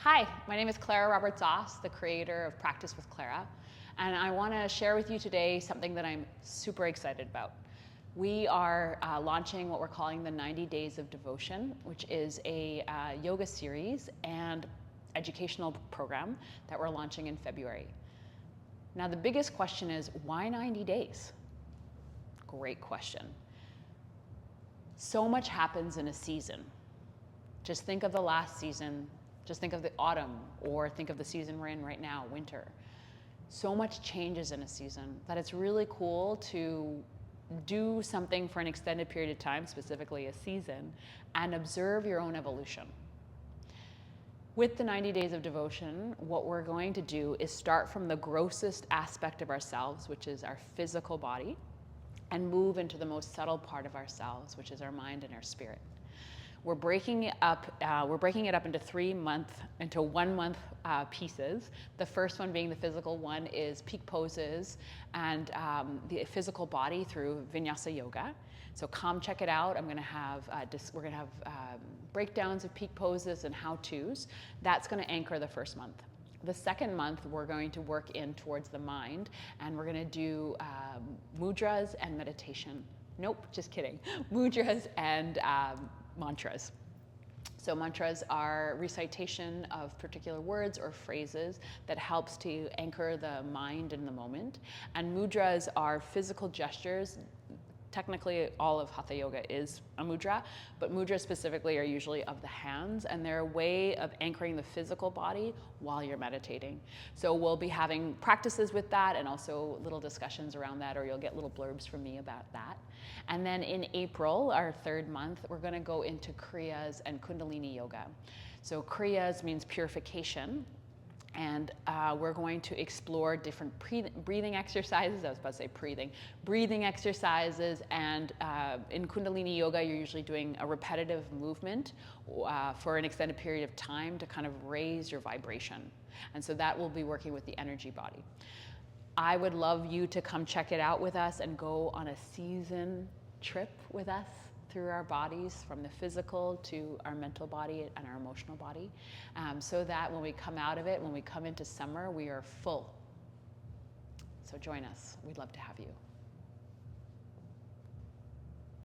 Hi, my name is Clara Roberts-Oss, the creator of Practice with Clara, and I want to share with you today something that I'm super excited about. We are launching what we're calling the 90 Days of Devotion, which is a yoga series and educational program that we're launching in February. Now, the biggest question is, why 90 days? Great question. So much happens in a season. Just think of the last season. Just think of the autumn, or think of the season we're in right now, winter. So much changes in a season that it's really cool to do something for an extended period of time, specifically a season, and observe your own evolution. With the 90 Days of Devotion, what we're going to do is start from the grossest aspect of ourselves, which is our physical body, and move into the most subtle part of ourselves, which is our mind and our spirit. We're breaking it up into 1 month pieces. The first one being the physical one is peak poses and the physical body through vinyasa yoga. So come check it out. We're gonna have breakdowns of peak poses and how-tos. That's gonna anchor the first month. The second month, we're going to work in towards the mind, and we're gonna do mudras and meditation. Nope, just kidding. Mudras and mantras. So mantras are recitation of particular words or phrases that helps to anchor the mind in the moment. And mudras are physical gestures. Technically, all of hatha yoga is a mudra, but mudras specifically are usually of the hands, and they're a way of anchoring the physical body while you're meditating. So we'll be having practices with that and also little discussions around that, or you'll get little blurbs from me about that. And then in April, our third month, we're gonna go into Kriyas and Kundalini yoga. So Kriyas means purification. And we're going to explore different breathing exercises. I was about to say breathing exercises. And in Kundalini yoga, you're usually doing a repetitive movement for an extended period of time to kind of raise your vibration. And so that will be working with the energy body. I would love you to come check it out with us and go on a season trip with us through our bodies, from the physical to our mental body and our emotional body, so that when we come out of it, when we come into summer, we are full. So join us. We'd love to have you.